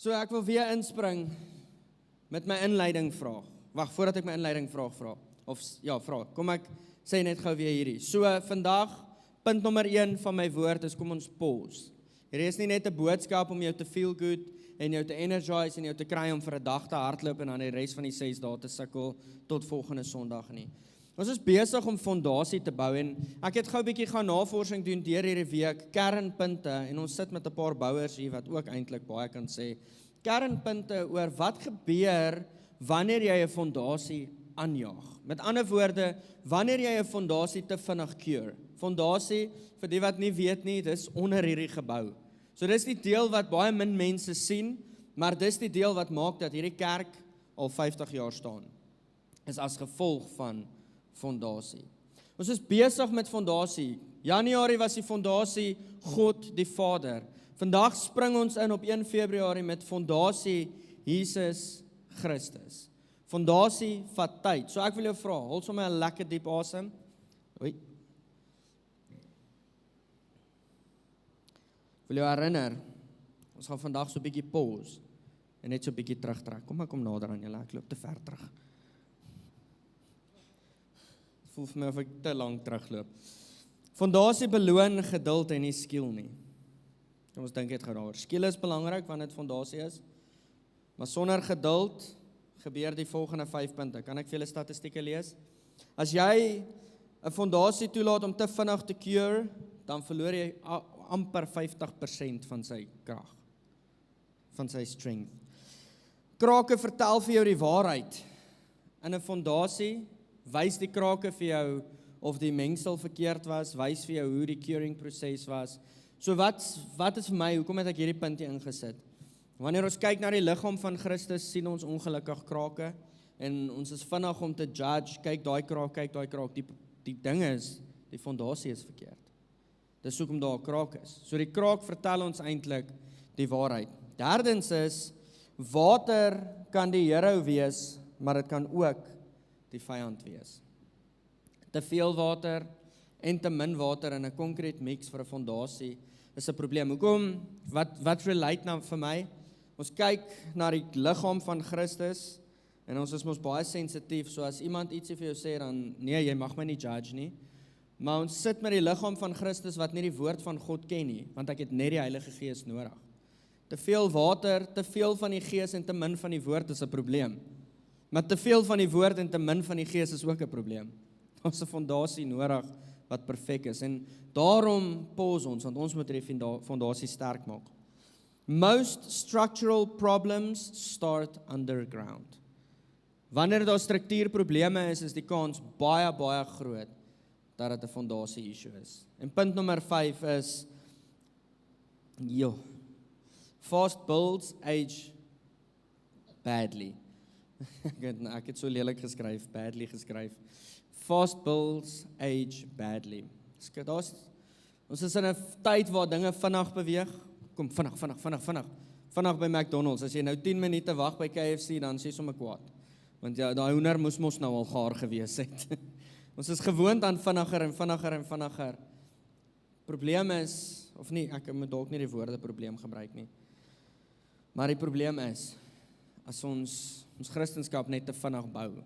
So ek wil weer inspring met my inleiding vraag. Wag, voordat ek my inleiding vra. Vra. Kom ek sê net gou weer hierdie. So vandag, punt nommer 1 van my woord is kom ons pause. Hierdie is nie net 'n boodskap om jou te feel good en jou te energize en jou te kry om vir 'n dag te hardloop en dan die res van die 6 dae te sukkel tot volgende Sondag nie. Ons is besig om fondasie te bou en ek het gou 'n bietjie gaan navorsing doen deur hierdie week, kernpunte, en ons sit met 'n paar bouers hier wat ook eintlik baie kan sê, kernpunte oor wat gebeur wanneer jy 'n fondasie aanjaag. Met ander woorde, wanneer jy 'n fondasie te vinnig keur. Fondasie, vir die wat nie weet nie, dis onder hierdie gebou. So dis die deel wat baie min mense sien, maar dis die deel wat maak dat hierdie kerk al 50 jaar staan. Is as gevolg van fondasie. Ons is besig met fondasie. Januarie was die fondasie God die Vader. Vandag spring ons in op 1 Februarie met fondasie Jesus Christus. Fondasie vat tyd. So ek wil jou vra, haal sommer 'n lekker diep asem. Oei. Wil jou herinner, ons gaan vandag so 'n bietjie pause en net so 'n bietjie terugtrek. Kom nader aan julle, ek loop te ver terug. Voel vir my of ek te lank terugloop. Fondasie beloon geduld en nie skiel nie. Kom ons dink net gou daaroor. Skiel is belangrik wanneer dit fondasie is, maar sonder geduld gebeur die volgende 5 punte. Kan ek vir julle statistieke lees? As jy 'n fondasie toelaat om te vinnig te keur, dan verloor jy amper 50% van sy krag, van sy strength. Krake vertel vir jou die waarheid. In 'n fondasie wys die krake vir jou of die mengsel verkeerd was, wys vir jou hoe die curing proses was. So wat is vir my, hoekom het ek hierdie punt hier ingesit? Wanneer ons kyk na die liggaam van Christus, sien ons ongelukkig krake, en ons is vinnig om te judge, kyk daai kraak, die ding is, die fondasie is verkeerd. Dis hoekom daar 'n kraak is. So die kraak vertel ons eintlik die waarheid. Derdens is, water kan die hero wees, maar dit kan ook die vyand wees. Te veel water en te min water in 'n concrete mix vir 'n fondasie is 'n probleem. Hoekom? Wat relate nou vir my? Ons kyk na die liggaam van Christus en ons is mos baie sensitief, so as iemand ietsie vir jou sê, dan nee, jy mag my nie judge nie. Maar ons sit met die liggaam van Christus wat nie die woord van God ken nie, want ek het net die Heilige Gees nodig. Te veel water, te veel van die Gees en te min van die woord is 'n probleem. Maar te veel van die woord en te min van die Gees is ook 'n probleem. Ons het 'n fondasie nodig wat perfek is, en daarom pause ons, want ons moet hierdie fondasie sterk maak. Most structural problems start underground. Wanneer daar struktuurprobleme is die kans baie groot dat dit 'n fondasie issue is. En punt nommer 5 is, fast builds age badly. Ek het so lelik geskryf, badly geskryf. Fast builds age badly. Ons is in 'n tyd waar dinge vinnig beweeg. Kom, vinnig by McDonald's. As jy nou 10 minute wag by KFC, dan is jy sommer kwaad. Want ja, daai hoender moes mos nou al gaar gewees het. Ons is gewoond aan vinniger. Probleem is, of nie, ek moet dalk nie die woorde probleem gebruik nie. Maar die probleem is, as ons Christendom net te vinnig bou,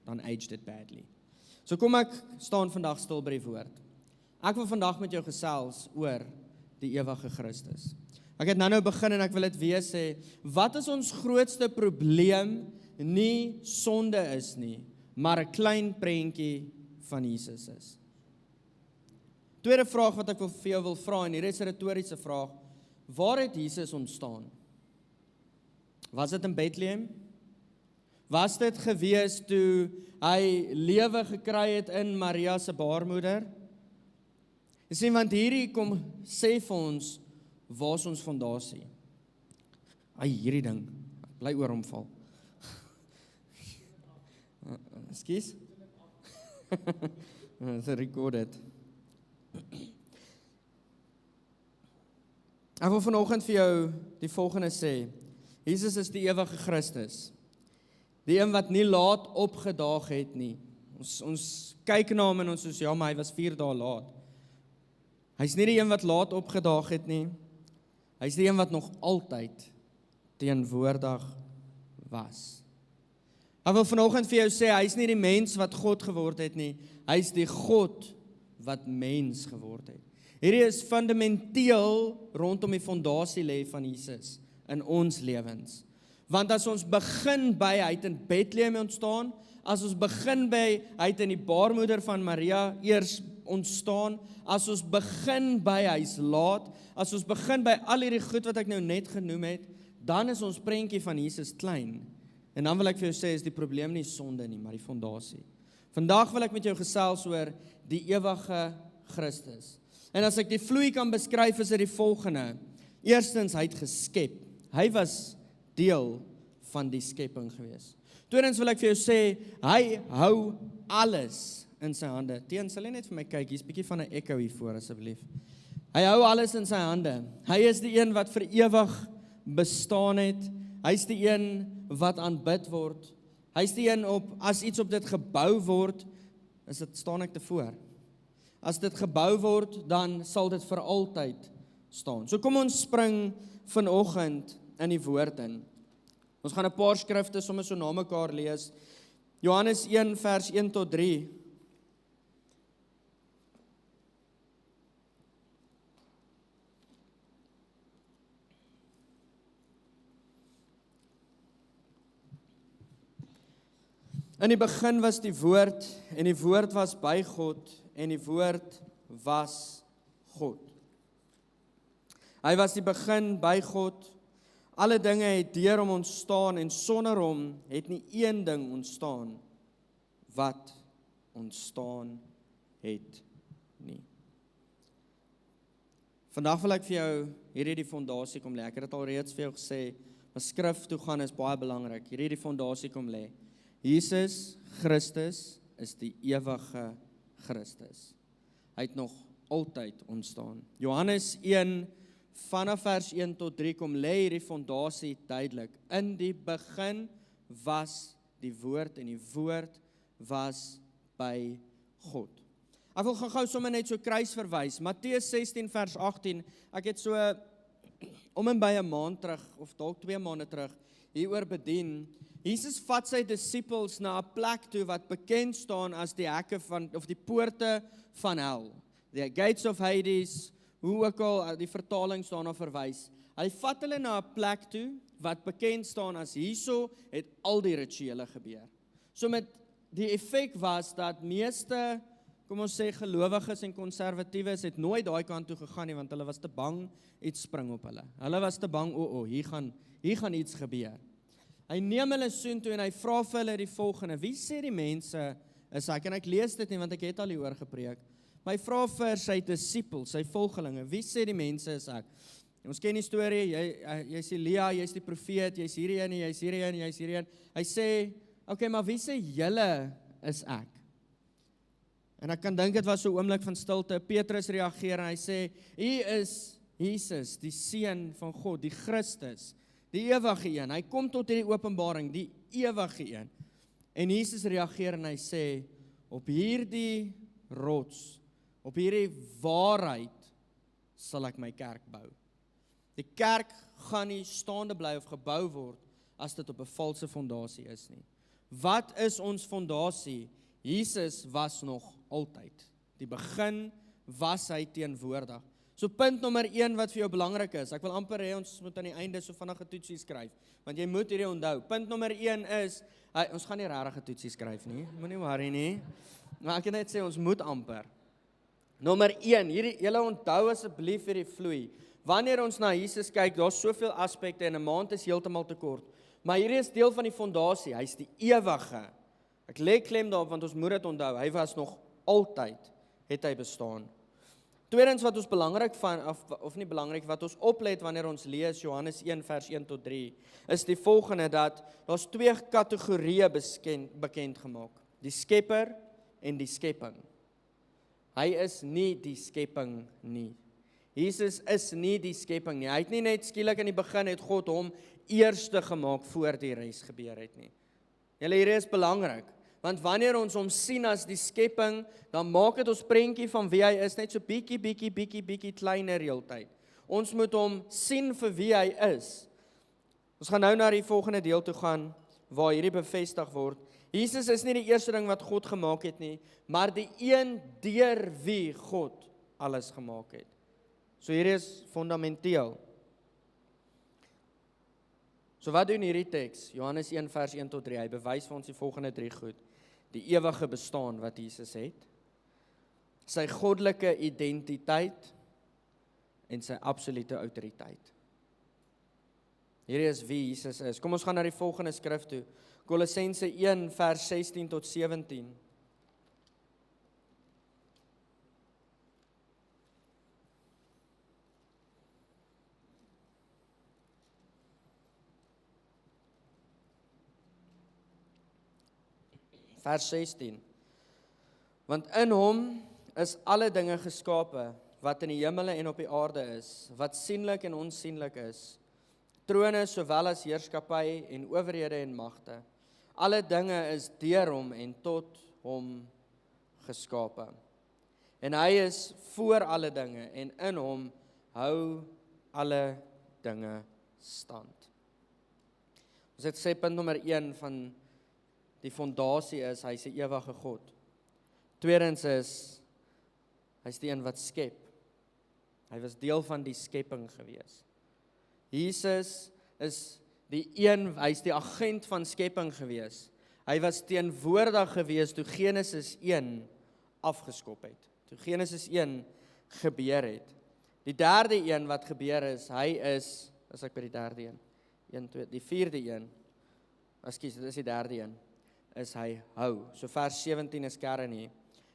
dan aged it badly. So kom ek staan vandag stil by die woord. Ek wil vandag met jou gesels oor die ewige Christus. Ek het nou begin en ek wil dit weer sê, wat is ons grootste probleem? Nie sonde is nie, maar 'n klein prentjie van Jesus is. Tweede vraag wat ek vir jou wil vra, en hierdie is 'n retoriese vraag, waar het Jesus ontstaan? Was dit in Bethlehem? Was dit gewees toe hy lewe gekry het in Maria se baarmoeder? Jy sien, want hierdie kom sê vir ons, waar is ons fondasie? Hierdie ding, ek bly oor omval. Ekskuus? It's recorded. Ek wil vanoggend vir jou die volgende sê. Jesus is die ewige Christus. Die een wat nie laat opgedaag het nie. Ons kyk na hom en ons sê, ja, maar hy was 4 dae laat. Hy's nie die een wat laat opgedaag het nie. Hy's die een wat nog altyd teenwoordig was. Ek wil vanoggend vir jou sê, hy is nie die mens wat God geword het nie, hy is die God wat mens geword het. Hierdie is fundamenteel rondom die fondasie lê van Jesus in ons lewens. Want as ons begin by, hy het in Bethlehem ontstaan, as ons begin by, hy het in die baarmoeder van Maria eers ontstaan, as ons begin by, hy is laat, as ons begin by al hierdie goed wat ek nou net genoem het, dan is ons prentjie van Jesus klein. En dan wil ek vir jou sê, is die probleem nie sonde nie, maar die fondasie. Vandag wil ek met jou gesels oor die ewige Christus. En as ek die vloei kan beskryf, is dit die volgende. Eerstens, hy het geskep. Hy was deel van die skepping gewees. Tweedens wil ek vir jou sê, hy hou alles in sy hande. Teen, sal jy net vir my kyk, hier's 'n bietjie van 'n echo hier voor asseblief. Hy hou alles in sy hande. Hy is die een wat vir ewig bestaan het. Hy's die een wat aanbid word. Hy's die een as iets op dit gebou word, staan ek tevore. As dit gebou word, dan sal dit vir altyd staan. So kom ons spring vanoggend in die woord in. Ons gaan 'n paar skrifte sommer so na mekaar lees. Johannes 1 vers 1 tot 3. In die begin was die woord, en die woord was by God, en die woord was God. Hy was die begin by God. Alle dinge het deur hom ontstaan, en sonder hom het nie een ding ontstaan wat ontstaan het nie. Vandag wil ek vir jou hierdie die fondasie kom lê. Ek het dit al reeds vir jou gesê, maar skrif toe gaan is baie belangrik. Hierdie die fondasie kom lê. Jesus Christus is die ewige Christus. Hy het nog altyd ontstaan. Johannes 1 vanaf vers 1 tot 3 kom lê hierdie fondasie duidelik. In die begin was die woord, en die woord was by God. Ek wil gou sommer net so kruis verwys. Matteus 16 vers 18. Ek het so om en by 'n maand terug, of dalk 2 maande terug, hieroor bedien. Jesus vat sy disippels na 'n plek toe wat bekend staan as die hekke van, of die poorte van hel. The gates of Hades, hoe ook al die vertaling daarna verwys. Hy vat hulle na 'n plek toe wat bekend staan as hierso het al die rituele gebeur. So met die effek was dat meeste, kom ons sê gelowiges en konservatiewes het nooit daai kant toe gegaan nie, want hulle was te bang iets spring op hulle. Hulle was te bang, hier gaan iets gebeur. Hy neem hulle soontoe en hy vra vir hulle die volgende: wie sê die mense is ek? En ek lees dit nie, want ek het al hieroor gepreek. Maar hy vra vir sy disippels, sy volgelinge: wie sê die mense is ek? En ons ken die storie, jy's Elia, jy's die profeet, jy's hierdie een, jy's hierdie een, jy's hierdie een. Hy sê, okay, maar wie sê julle is ek? En ek kan dink dit was so 'n oomblik van stilte. Petrus reageer en hy sê, hy is Jesus, die seun van God, die Christus, die ewige een. Hy kom tot hierdie openbaring, die ewige een. En Jesus reageer en hy sê, op hierdie rots, op hierdie waarheid sal ek my kerk bou. Die kerk gaan nie staande bly of gebou word as dit op 'n valse fondasie is nie. Wat is ons fondasie? Jesus was nog altyd. Die begin was hy teenwoordig. So punt nommer 1 wat vir jou belangrik is, ek wil amper hê ons moet aan die einde so vinnig 'n toetsie skryf, want jy moet hierdie onthou. Punt nommer 1 is, ons gaan nie regtig 'n toetsie skryf nie, moenie worry nie, maar ek kan net sê ons moet amper. Nommer 1, julle onthou asseblief hierdie vloei. Wanneer ons na Jesus kyk, daar's soveel aspekte en 'n maand is heeltemal te kort. Maar hierdie is deel van die fondasie, hy's die ewige. Ek lê klem daarop want ons moet dit onthou, hy was nog altyd, het hy bestaan. Tweedens wat ons belangrik van, of nie belangrik, wat ons oplet wanneer ons lees Johannes 1 vers 1 tot 3, is die volgende, dat daar's 2 kategorieë bekend gemaak. Die skepper en die skepping. Hy is nie die skepping nie. Jesus is nie die skepping nie. Hy het nie net skielik in die begin het God hom eerste gemaak voor die res gebeur het nie. Julle, hierdie is belangrik. Want wanneer ons hom sien as die skepping, dan maak dit ons prentjie van wie hy is net so bietjie kleiner heeltyd. Ons moet hom sien vir wie hy is. Ons gaan nou na die volgende deel toe gaan, waar hierdie bevestig word. Jesus is nie die eerste ding wat God gemaak het nie, maar die een deur wie God alles gemaak het. So hierdie is fundamenteel. So wat doen hierdie teks? Johannes 1 vers 1 tot 3, hy bewys vir ons die volgende 3 goed. Die ewige bestaan wat Jesus het, sy goddelike identiteit en sy absolute autoriteit. Hierdie is wie Jesus is. Kom ons gaan na die volgende skrif toe. Kolossense 1 vers 16 tot 17. Vers 16. Want in hom is alle dinge geskape, wat in die hemele en op die aarde is, wat sienlik en onsienlik is, trone sowel as heerskappy en owerhede en magte. Alle dinge is deur hom en tot hom geskape. En hy is voor alle dinge en in hom hou alle dinge stand. Ons het sê punt nommer 1 van die fondasie is, hy is die ewige God. Tweedens is, hy is die een wat skep. Hy was deel van die skepping gewees. Jesus is die een, hy is die agent van skepping gewees. Hy was teenwoordig gewees toe Genesis 1 afgeskop het. Toe Genesis 1 gebeur het. Die derde een wat gebeur is, hy is, as ek by die derde een, 1, 2, die vierde een, ekskuus, dit is die derde een, is hy hou. So vers 17 is kern hier.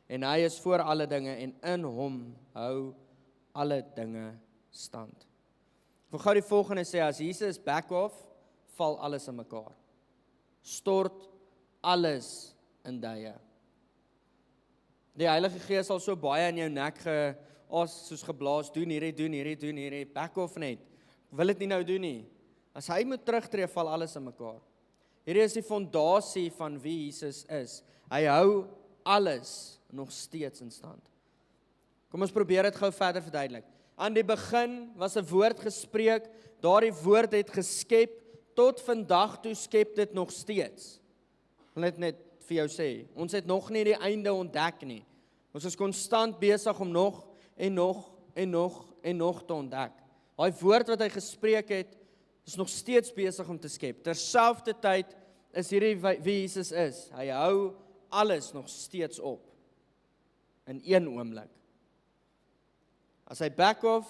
En hy is voor alle dinge en in hom hou alle dinge stand. Ek wil gou die volgende sê, as Jesus back off, val alles in mekaar. Stort alles in duie. Die Heilige Gees sal so baie in jou nek soos geblaas, doen hierdie, back off net. Wil dit nie nou doen nie. As hy moet terugtree, val alles in mekaar. Hierdie is die fondasie van wie Jesus is. Hy hou alles nog steeds in stand. Kom ons probeer dit gou verder verduidelik. Aan die begin was 'n woord gespreek, daardie woord het geskep, tot vandag toe skep dit nog steeds. Ek wil net vir jou sê, ons het nog nie die einde ontdek nie. Ons is konstant besig om nog en nog te ontdek. Daai woord wat hy gespreek het, is nog steeds besig om te skep. Terselfdertyd is hierdie wie Jesus is. Hy hou alles nog steeds op. In een oomblik. As hy back off,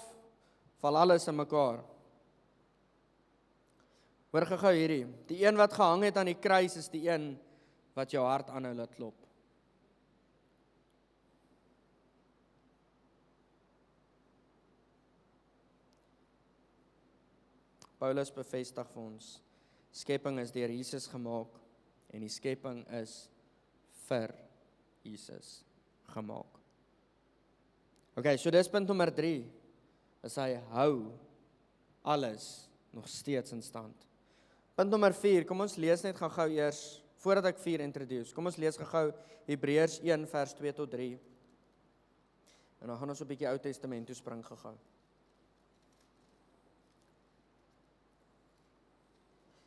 val alles in mekaar. Hoor gou hierdie. Die een wat gehang het aan die kruis is die een wat jou hart aanhou laat klop. Paulus bevestig vir ons, skepping is deur Jesus gemaak en die skepping is vir Jesus gemaak. Okay, so dis punt nommer 3, is hy hou alles nog steeds in stand. Punt nommer 4, kom ons lees net gou eers, voordat ek 4 introduce, kom ons lees gou Hebreërs 1 vers 2 tot 3, en dan gaan ons 'n bietjie Ou Testament toe spring gou.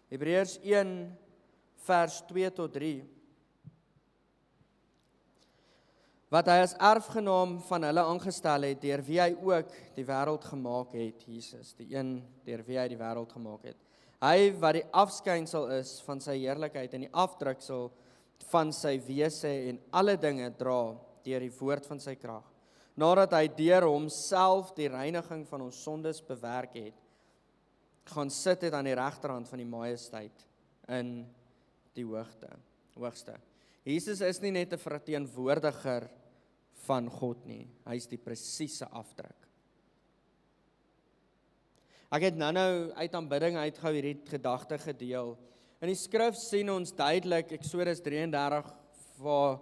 Hebreërs 1 vers 2 tot 3, wat hy as erfgenaam van hulle aangestel het, deur wie hy ook die wêreld gemaak het, Jesus, die een deur wie hy die wêreld gemaak het. Hy wat die afskynsel is van sy heerlikheid en die afdruksel van sy wese en alle dinge dra deur die woord van sy krag. Nadat hy deur homself die reiniging van ons sondes bewerk het, gaan sit het aan die regterhand van die majesteit in die hoogste. Jesus is nie net 'n verteenwoordiger van God nie, hy is die presiese afdruk. Ek het nou uit aanbidding uitgehou hierdie gedagte gedeel. In die skrif sien ons duidelik, Eksodus 33, waar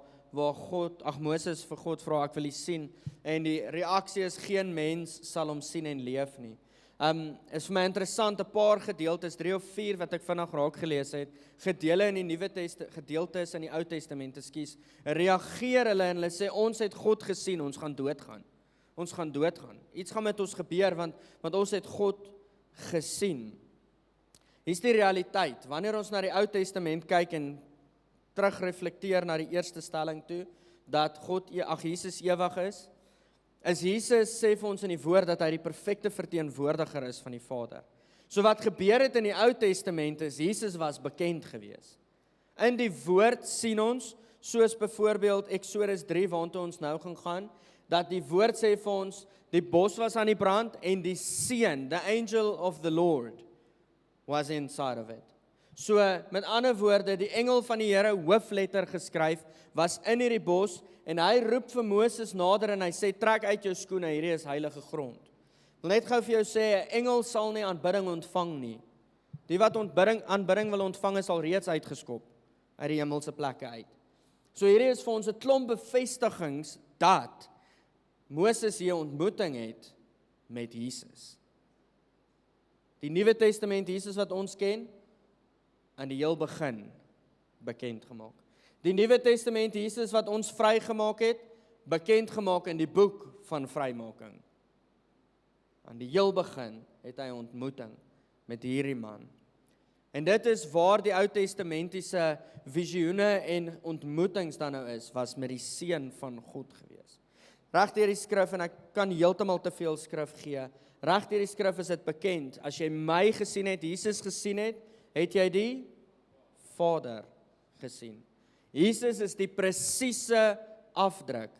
Moses vir God vra, ek wil U sien, en die reaksie is, geen mens sal hom sien en leef nie. Is vir my interessant, 'n paar gedeeltes, 3 of 4 wat ek vinnig raak gelees het, gedeeltes in die Ou Testament, reageer hulle en hulle sê, ons het God gesien, ons gaan doodgaan. Iets gaan met ons gebeur, want ons het God gesien. Hier's die realiteit, wanneer ons na die Ou Testament kyk en terugreflekteer na die eerste stelling toe, dat Jesus ewig is Jesus sê vir ons in die woord dat hy die perfekte verteenwoordiger is van die Vader. So wat gebeur het in die Ou Testament is, Jesus was bekend gewees. In die woord sien ons, soos byvoorbeeld Exodus 3, waartoe ons nou gaan, dat die woord sê vir ons, die bos was aan die brand en die seun, the angel of the Lord, was inside of it. So, met ander woorde, die engel van die Here, hoofletter geskryf, was in hierdie bos, en hy roep vir Moses nader en hy sê, trek uit jou skoene, hierdie is heilige grond. Ek wil net gou vir jou sê, 'n engel sal nie aanbidding ontvang nie. Die wat aanbidding wil ontvang is al reeds uitgeskop uit die hemelse plekke uit. So hierdie is vir ons 'n klomp bevestigings dat Moses hier 'n ontmoeting het met Jesus. Die Nuwe Testament Jesus wat ons ken, aan die heel begin bekend gemaak. Die Nuwe Testament Jesus wat ons vrygemaak het, bekend gemaak in die boek van vrymaking. Aan die heel begin het hy 'n ontmoeting met hierdie man. En dit is waar die Ou Testamentiese visioene en ontmoetings dan nou is, was met die seun van God gewees. Reg deur die skrif, en ek kan heeltemal te veel skrif gee, reg deur die skrif is dit bekend, as jy my gesien het, Jesus gesien het, het jy die Vader gesien. Jesus is die presiese afdruk.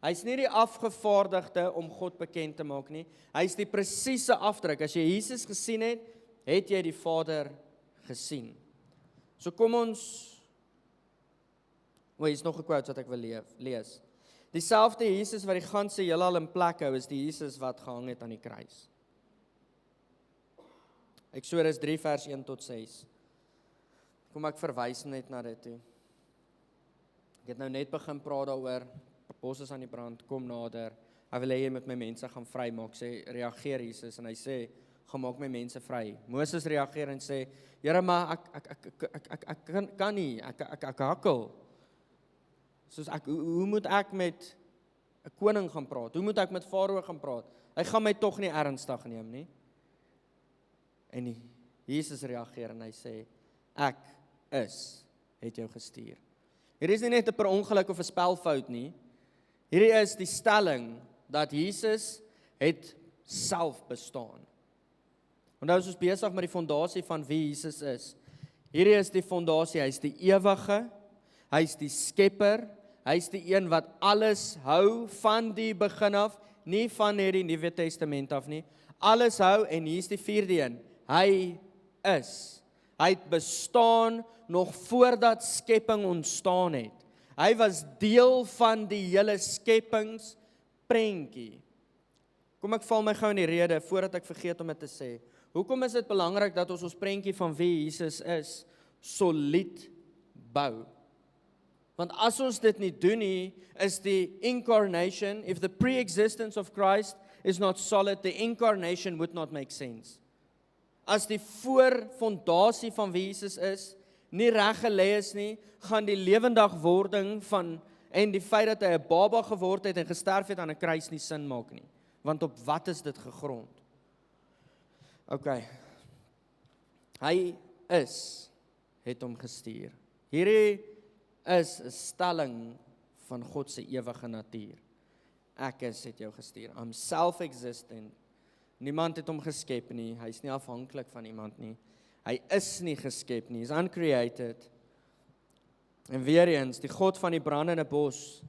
Hy's nie die afgevaardigde om God bekend te maak nie. Hy's die presiese afdruk. As jy Jesus gesien het, het jy die Vader gesien. So kom ons, hier's nog 'n quote wat ek wil lees. Dieselfde Jesus wat die ganse heelal in plek hou, is die Jesus wat gehang het aan die kruis. Eksodus 3 vers 1 tot 6. Kom ek verwys net na dit toe. Ek het nou net begin praat daaroor, bos is aan die brand, kom nader, hy wil hê jy moet my mense gaan vrymaak, sê, reageer Jesus, en hy sê, gaan maak my mense vry. Moses reageer en sê, Here, maar ek kan nie, ek hakkel. Soos hoe moet ek met 'n koning gaan praat? Hoe moet ek met Farao gaan praat? Hy gaan my tog nie ernstig neem nie. En Jesus reageer en hy sê, ek het jou gestuur. Hierdie is nie net 'n per ongeluk of 'n spelfout nie. Hierdie is die stelling dat Jesus het self bestaan. En nou is ons besig met die fondasie van wie Jesus is. Hierdie is die fondasie, hy is die ewige, hy is die skepper, hy is die een wat alles hou van die begin af, nie van hierdie Nuwe Testament af nie. Alles hou, en hier is die vierde een, hy is. Hy het bestaan nog voordat skepping ontstaan het. Hy was deel van die hele skepingsprentjie. Kom ek val my gou in die rede, voordat ek vergeet om dit te sê. Hoekom is dit belangrik dat ons prentjie van wie Jesus is, solied bou? Want as ons dit nie doen nie, is die incarnation, if the pre-existence of Christ is not solid, the incarnation would not make sense. As die voorfondasie van wie Jesus is, nie reg gelê is nie, gaan die lewendagwording van, en die feit dat hy 'n baba geword het en gesterf het aan 'n kruis nie sin maak nie. Want op wat is dit gegrond? OK. Hy het hom gestuur. Hierdie is 'n stelling van God se ewige natuur. Ek het jou gestuur. I'm self-existent. Niemand het hom geskep nie. Hy's nie afhanklik van iemand nie. Hy is nie geskep nie. He's uncreated. En weer eens, die God van die brandende bos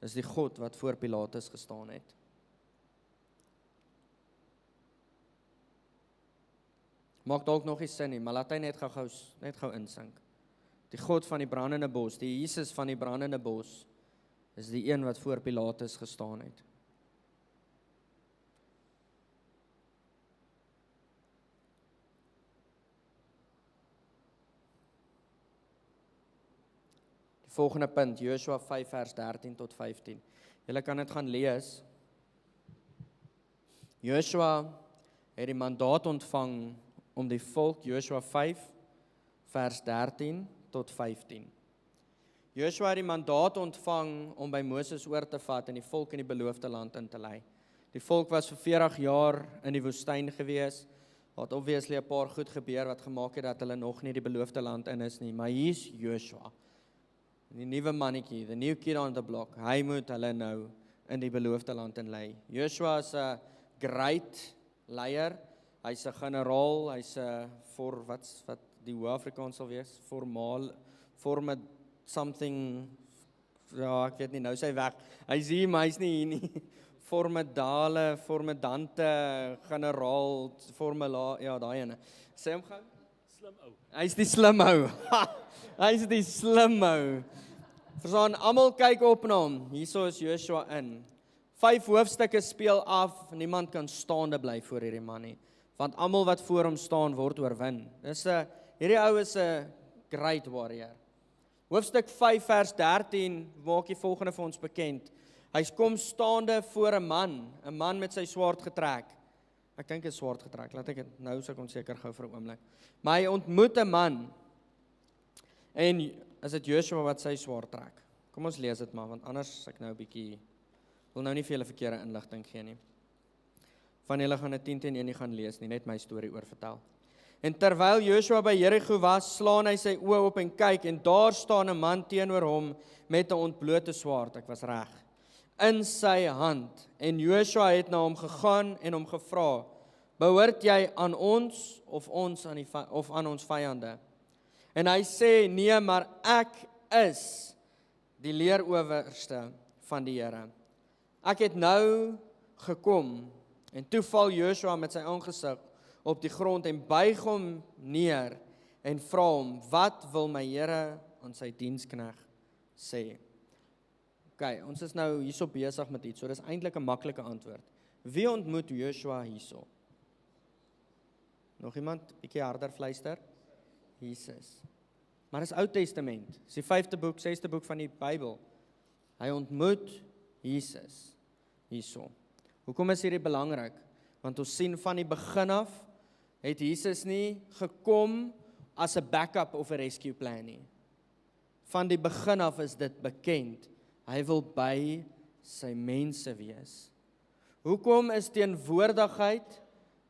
is die God wat voor Pilatus gestaan het. Maak dalk nog nie sin nie, maar laat hy net gou insink. Die God van die brandende bos, die Jesus van die brandende bos, is die een wat voor Pilatus gestaan het. Die volgende punt, Joshua 5 vers 13 tot 15. Julle kan dit gaan lees. Joshua het die mandaat ontvang om die volk, Joshua 5 vers 13 tot 15. Joshua het die mandaat ontvang om by Moses oor te vat en die volk in die beloofde land in te lei. Die volk was vir 40 jaar in die woestyn gewees. Wat obviously 'n paar goed gebeur wat gemaak het dat hulle nog nie die beloofde land in is nie, maar hier's Joshua. Die nuwe mannetjie, the new kid on the block. Hy moet hulle nou in die beloofde land inlei. Joshua is 'n great leier. Hy's 'n generaal, hy's 'n wat die Afrikaans sal wees, something, ja, ek weet nie, nou sy weg. Hy's hier, maar hy's nie hier nie. Formidante, generaal, ja, daai ene. Sê hom gou. Slim ou. Hy's die slim ou. Hy's die slim ou. Verstaan, almal kyk op na hom. Hierso is Joshua in. 5 hoofstukke speel af, niemand kan staande bly voor hierdie man nie. Want almal wat voor hom staan word oorwin. Hierdie ou is 'n great warrior. Hoofstuk 5 vers 13 maak die volgende vir ons bekend. Hy kom staande voor 'n man met sy swaard getrek. Ek dink 'n swaard getrek, laat ek dit nou sou kon seker gou vir 'n oomblik. Maar hy ontmoet 'n man. En is dit Joshua wat sy swaard trek? Kom ons lees dit maar, want anders ek nou 'n bietjie wil nou nie vir julle verkeerde inligting gee nie. Van julle gaan dit 10-1 nie gaan lees nie, net my storie oor vertel. En terwyl Joshua by Jerigo was, slaan hy sy oë op en kyk, en daar staan 'n man teenoor hom met 'n ontblote swaard, ek was reg, in sy hand. En Joshua het na hom gegaan en hom gevra, behoort jy aan ons of aan ons vyande? En hy sê, nee, maar ek is die leerowerste van die Here. Ek het nou gekom, en toe val Joshua met sy aangesig op die grond en buig hom neer en vra hom, wat wil my Here aan sy dienskneg sê? OK, ons is nou hierso besig met iets, so dis eintlik 'n maklike antwoord. Wie ontmoet Joshua hierso? Nog iemand? Bietjie harder fluister? Jesus. Maar dis Ou Testament, dis die 5de boek, 6de boek van die Bybel. Hy ontmoet Jesus hierso. Hoekom is hierdie belangrik? Want ons sien van die begin af, het Jesus nie gekom as 'n backup of 'n rescue plan nie. Van die begin af is dit bekend. Hy wil by sy mense wees. Hoekom is teenwoordigheid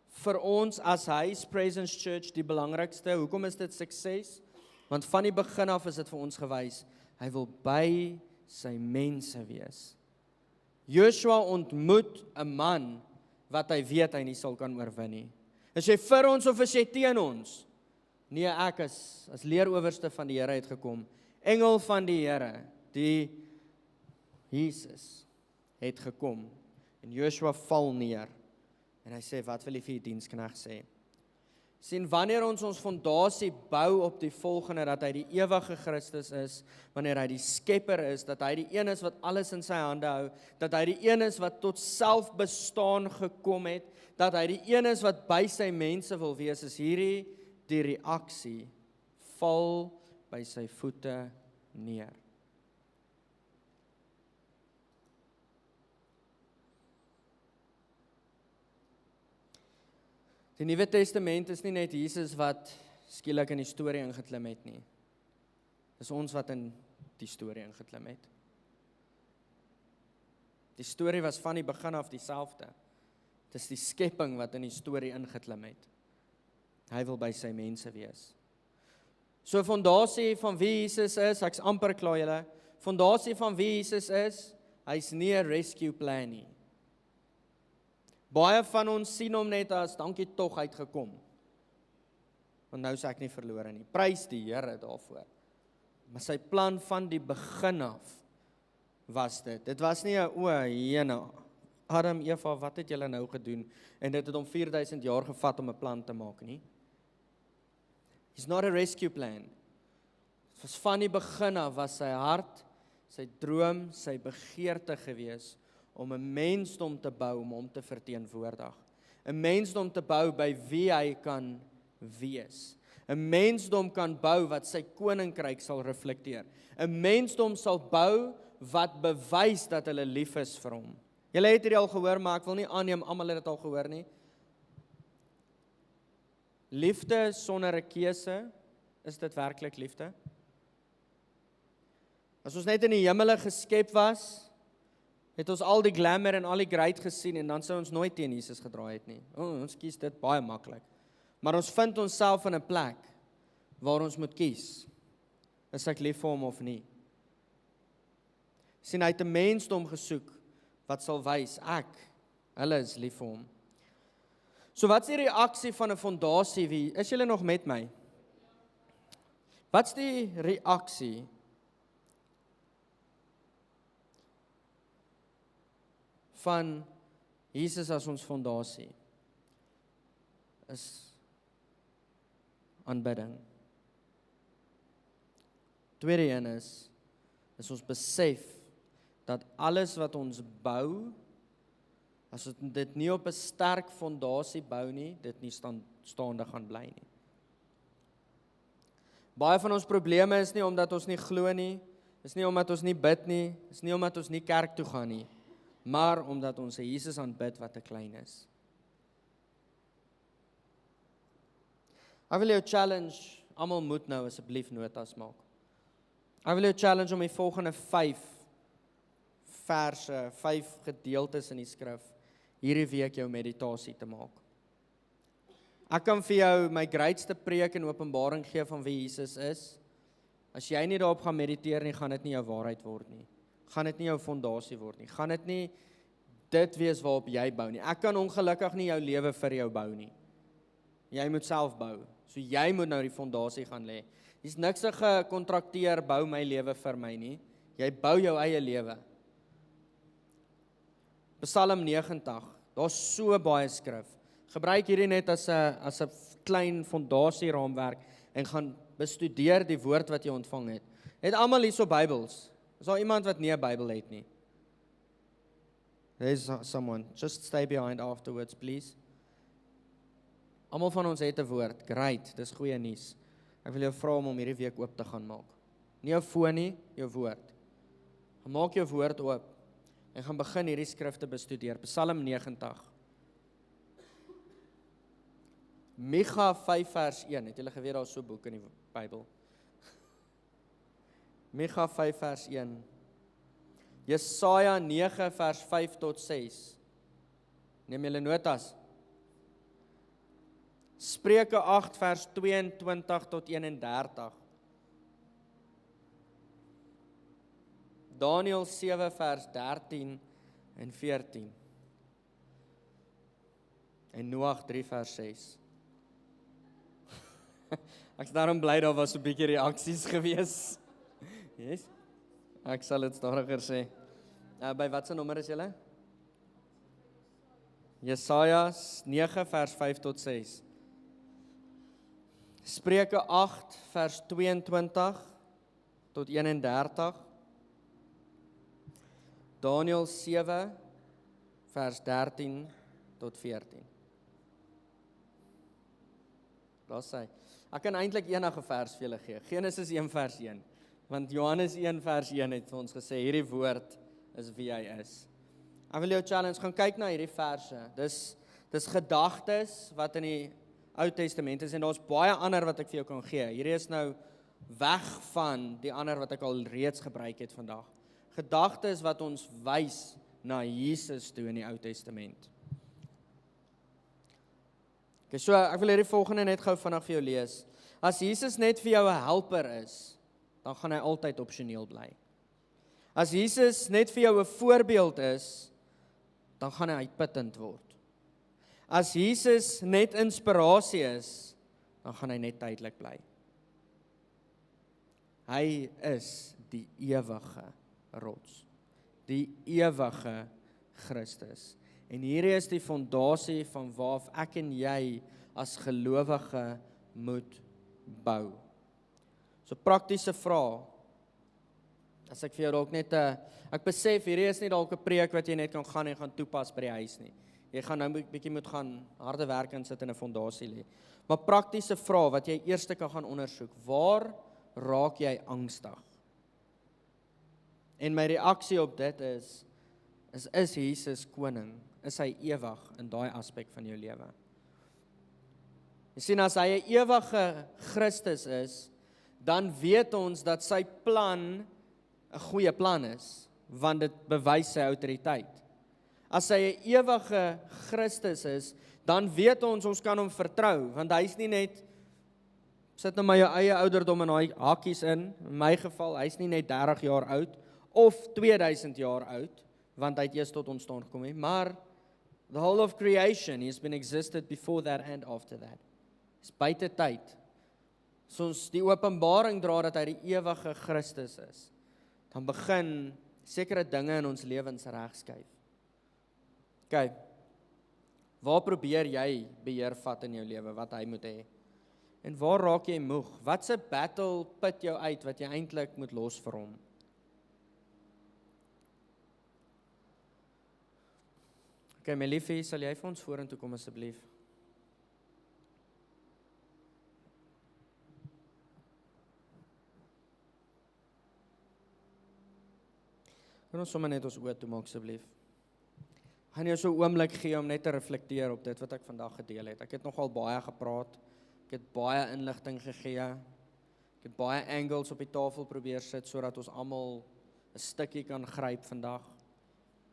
vir ons as Huis Presence Church die belangrikste? Hoekom is dit sukses? Want van die begin af is dit vir ons gewys, hy wil by sy mense wees. Joshua ontmoet 'n man wat hy weet hy nie sal kan oorwin nie. Is jy vir ons of is jy teen ons? Nee, ek as leerowerste van die Here het gekom. Engel van die Here, die Jesus, het gekom. En Joshua val neer. En hy sê, wat wil jy vir die dienskneg sê? Sien, wanneer ons fondasie bou op die volgende, dat hy die ewige Christus is, wanneer hy die skepper is, dat hy die een is wat alles in sy hande hou, dat hy die een is wat tot selfbestaan gekom het, dat hy die een is wat by sy mense wil wees, is hierdie die reaksie, val by sy voete neer. Die Nuwe Testament is nie net Jesus wat skielik in die storie ingeklim het nie. Dis ons wat in die storie ingeklim het. Die storie was van die begin af dieselfde. Dis die skepping wat in die storie ingeklim het. Hy wil by sy mense wees. So fondasie van wie Jesus is, ek's amper klaar julle. Fondasie van wie Jesus is, hy's nie 'n rescue plan nie. Baie van ons sien hom net as, dankie tog uitgekom. Want nou is ek nie verlore nie. Prys die Here daarvoor. Maar sy plan van die begin af was dit. Dit was nie 'n Adam, Eva, wat het julle nou gedoen? En dit het hom 4000 jaar gevat om 'n plan te maak nie. It's not a rescue plan. Van die begin af was sy hart, sy droom, sy begeerte gewees om 'n mensdom te bou, om hom te verteenwoordig. 'n Mensdom te bou by wie hy kan wees. 'n Mensdom kan bou wat sy koninkryk sal reflekteer. 'n Mensdom sal bou wat bewys dat hulle lief is vir hom. Julle het dit al gehoor, maar ek wil nie aanneem almal het dit al gehoor nie. Liefde sonder 'n keuse, is dit werklik liefde? As ons net in die hemele geskep was, het ons al die glamour en al die great gesien en dan sou ons nooit teen Jesus gedraai het nie. Ons kies dit baie maklik. Maar ons vind onsself in 'n plek waar ons moet kies. Is ek lief vir hom of nie? Sien, hy het 'n mensdom gesoek wat sal wys, hulle is lief vir hom. So wat is die reaksie van 'n fondasie? Is julle nog met my? Wat's die reaksie van Jesus as ons fondasie? Is aanbidding. Tweede een is ons besef dat alles wat ons bou, as dit nie op 'n sterk fondasie bou nie, dit nie staande gaan bly nie. Baie van ons probleme is nie omdat ons nie glo nie, is nie omdat ons nie bid nie, is nie omdat ons nie kerk toe gaan nie, maar omdat ons 'n Jesus aanbid wat te klein is. Ek wil jou challenge, almal moet nou asseblief notas maak. Ek wil jou challenge om die volgende 5 verse, 5 gedeeltes in die skrif, hierdie week jou meditasie te maak. Ek kan vir jou my grootste preek en openbaring gee van wie Jesus is. As jy nie daarop gaan mediteer nie, gaan dit nie jou waarheid word nie. Gaan dit nie jou fondasie word nie. Gaan dit nie dit wees waarop jy bou nie. Ek kan ongelukkig nie jou lewe vir jou bou nie. Jy moet self bou. So jy moet nou die fondasie gaan lê. Dis niks gekontrakteer bou my lewe vir my nie. Jy bou jou eie lewe. Psalm 90, daar's so baie skrif. Gebruik hierdie net as 'n klein fondasieraamwerk en gaan bestudeer die woord wat jy ontvang het. Het almal hierso Bybels? Is daar iemand wat nie 'n Bybel het nie? There's someone. Just stay behind afterwards, please. Almal van ons het 'n woord. Great, dis goeie nuus. Ek wil jou vra om hierdie week oop te gaan maak. Nie jou foon nie, jou woord. Maak jou woord oop en gaan begin hierdie skrifte bestudeer. Psalm 90. Micha 5 vers 1. Het julle geweet daar is so 'n boek in die Bybel? Micha 5 vers 1. Jesaja 9 vers 5 tot 6. Neem julle notas. Spreuke 8 vers 22 tot 31. Daniël 7 vers 13 en 14. En Noag 3 vers 6. Ek is daarom bly daar was 'n bietjie reaksies gewees. Yes. Ek sal dit stadiger sê. By watse nommer is julle? Jesaja 9 vers 5 tot 6. Spreuke 8 vers 22 tot 31. Daniël 7 vers 13 tot 14. Daar sê, ek kan eintlik enige vers vir julle gee. Genesis 1 vers 1. Want Johannes 1 vers 1 het vir ons gesê, hierdie woord is wie hy is. Ek wil jou challenge, gaan kyk na hierdie verse. Dis gedagtes wat in die Ou Testament is, en daar's baie ander wat ek vir jou kan gee. Hierdie is nou weg van die ander wat ek al reeds gebruik het vandag. Gedagtes wat ons wys na Jesus toe in die Ou Testament. Okay, so ek wil hierdie volgende net gou vinnig vir jou lees. As Jesus net vir jou 'n helper is, dan gaan hy altyd opsioneel bly. As Jesus net vir jou 'n voorbeeld is, dan gaan hy uitputtend word. As Jesus net inspirasie is, dan gaan hy net tydelik bly. Hy is die ewige rots, die ewige Christus. En hierdie is die fondasie van waaraf ek en jy as gelowige moet bou. So praktiese vrae. As ek vir jou dalk net ek besef hierdie is nie dalk 'n preek wat jy net kan gaan en gaan toepas by die huis nie. Jy gaan nou 'n bietjie moet gaan harde werk insit en 'n fondasie lê. Maar praktiese vrae wat jy eers kan gaan ondersoek. Waar raak jy angstig? En my reaksie op dit is Jesus koning? Is hy ewig in daai aspek van jou lewe? Jy sien, as hy 'n ewige Christus is, dan weet ons dat sy plan 'n goeie plan is, want dit bewys sy autoriteit. as hy 'n ewige Christus is, dan weet ons kan hom vertrou, want hy's nie net, sit nou maar jou eie ouderdom in daai hakies in my geval, hy's nie net 30 jaar oud, of 2000 jaar oud, want hy het eers tot ontstaan gekom nie, maar the whole of creation has been existed before that and after that. Dis buite tyd. So ons die openbaring dra dat hy die ewige Christus is, dan begin sekere dinge in ons lewens regskuif. OK, waar probeer jy beheer vat in jou lewe, wat hy moet hê? En waar raak jy moeg? Wat se battle put jou uit, wat jy eintlik moet los vir hom? OK, my liefie, sal jy vir ons vorentoe kom asseblief? Kan ons sommer net ons oë toemaak asseblief? Ek gaan jou so 'n oomblik gee om net te reflekteer op dit wat ek vandag gedeel het. Ek het nogal baie gepraat. Ek het baie inligting gegee. Ek het baie angles op die tafel probeer sit sodat ons almal 'n stukkie kan gryp vandag.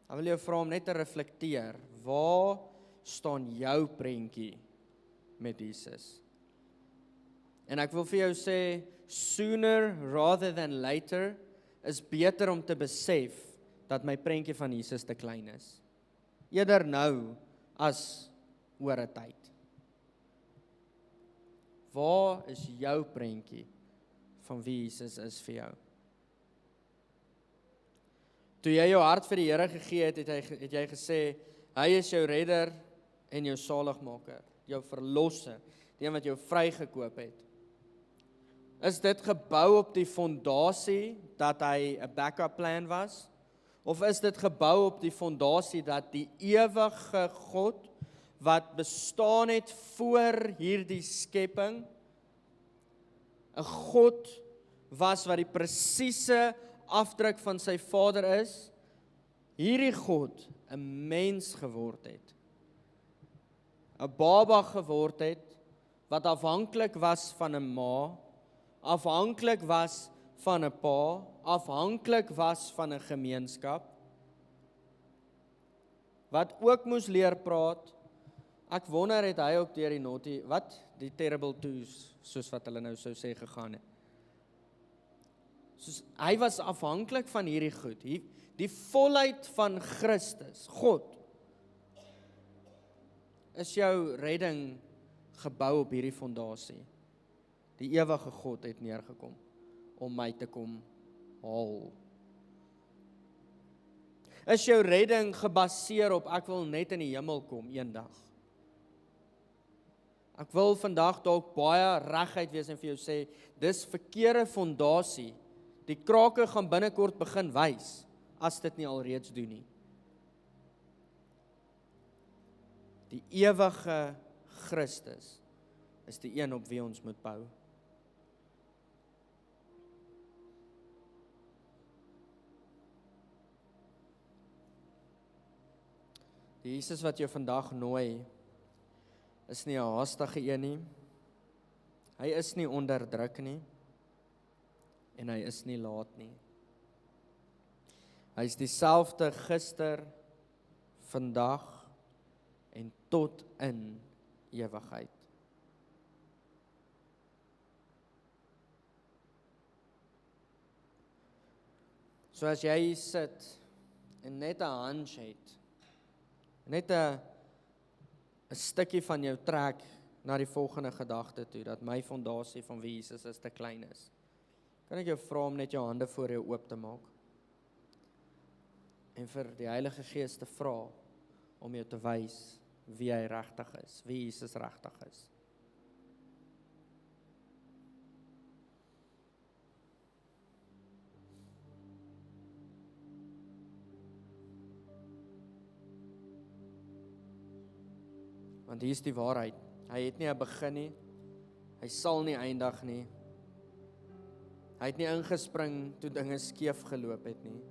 Ek wil jou vra om net te reflekteer. Waar staan jou prentjie met Jesus? En ek wil vir jou sê, sooner rather than later is beter om te besef dat my prentjie van Jesus te klein is. Eerder nou as oor 'n tyd. Waar is jou prentjie van wie Jesus is vir jou? Toe jy jou hart vir die Here gegee het, het jy gesê, hy is jou redder en jou saligmaker, jou verlosser, die een wat jou vrygekoop het. Is dit gebou op die fondasie dat hy 'n backup plan was? Of is dit gebou op die fondasie dat die ewige God, wat bestaan het voor hierdie skepping, 'n God was wat die presiese afdruk van sy Vader is, hierdie God 'n mens geword het, 'n baba geword het, wat afhanklik was van 'n ma, afhanklik was van 'n pa, afhanklik was van 'n gemeenskap, wat ook moes leer praat. Ek wonder het hy ook deur die terrible twos, soos wat hulle nou sou sê, gegaan het. Soos, hy was afhanklik van hierdie goed, die volheid van Christus, God, is jou redding gebou op hierdie fondasie. Die ewige God het neergekom om my te kom haal. Is jou redding gebaseer op ek wil net in die hemel kom eendag? Ek wil vandag dalk baie reguit wees en vir jou sê, dis verkeerde fondasie. Die krake gaan binnekort begin wys, as dit nie alreeds doen nie. Die ewige Christus is die een op wie ons moet bou. Die Jesus wat jou vandag nooi, is nie 'n haastige een nie. Hy is nie onderdruk nie. En hy is nie laat nie. Hy is dieselfde gister, vandag en tot in ewigheid. So as jy hier sit en net 'n hunch het, net 'n stukkie van jou trek na die volgende gedagte toe, dat my fondasie van wie Jesus is te klein is, kan ek jou vra om net jou hande voor jou oop te maak en vir die Heilige Gees te vra om jou te wys wie hy regtig is, wie Jesus regtig is. Want hier is die waarheid. Hy het nie 'n begin nie. Hy sal nie eindig nie. Hy het nie ingespring toe dinge skeef geloop het nie.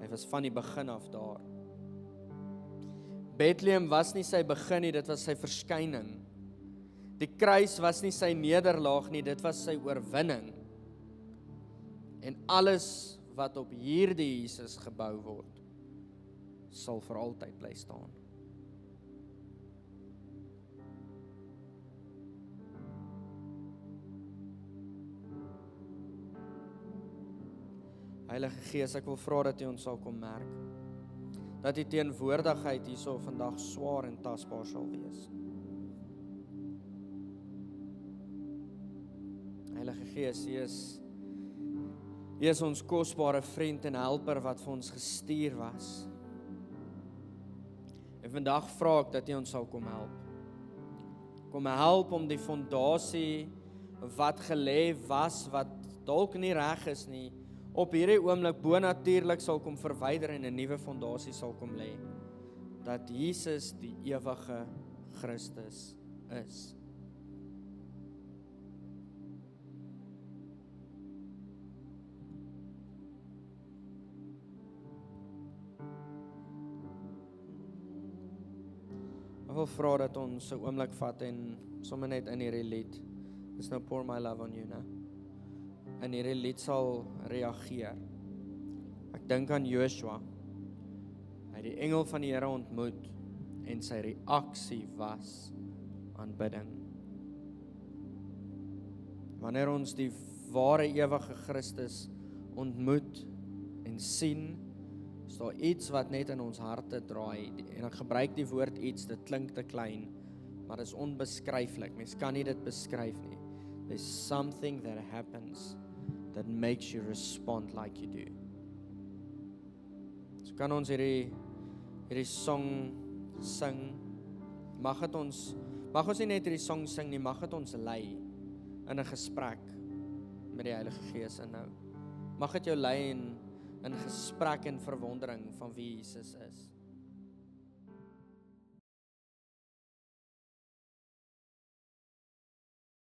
Hy was van die begin af daar. Bethlehem was nie sy begin nie, dit was sy verskyning. Die kruis was nie sy nederlaag nie, dit was sy oorwinning. En alles wat op hierdie Jesus gebou word, sal vir altyd bly staan. Heilige Gees, ek wil vra dat U ons sal kom merk. Dat U teenwoordigheid hierso vandag swaar en tasbaar sal wees. Heilige Gees, U is ons kosbare vriend en helper wat vir ons gestuur was. En vandag vra ek dat U ons sal kom help. Kom help om die fondasie wat gelê was, wat dalk nie reg is nie, op hierdie oomblik bonatuurlik sal kom verwyder en 'n nuwe fondasie sal kom lê. Dat Jesus die ewige Christus is. Ek wil vra dat ons 'n oomblik vat en sommer net in hierdie lied, dis nou Pour My Love on You, né? In hierdie lied sal reageer. Ek dink aan Joshua. Hy het die engel van die Here ontmoet en sy reaksie was aanbidding. Wanneer ons die ware ewige Christus ontmoet en sien, is daar iets wat net in ons harte draai. En ek gebruik die woord iets, dit klink te klein, maar dit is onbeskryflik. Mens kan nie dit beskryf nie. There's something that happens that makes you respond like you do. So kan ons hierdie song sing. Mag ons nie net hierdie song sing nie, mag dit ons lei in 'n gesprek met die Heilige Gees inhou. Mag dit jou lei in gesprek en verwondering van wie Jesus is.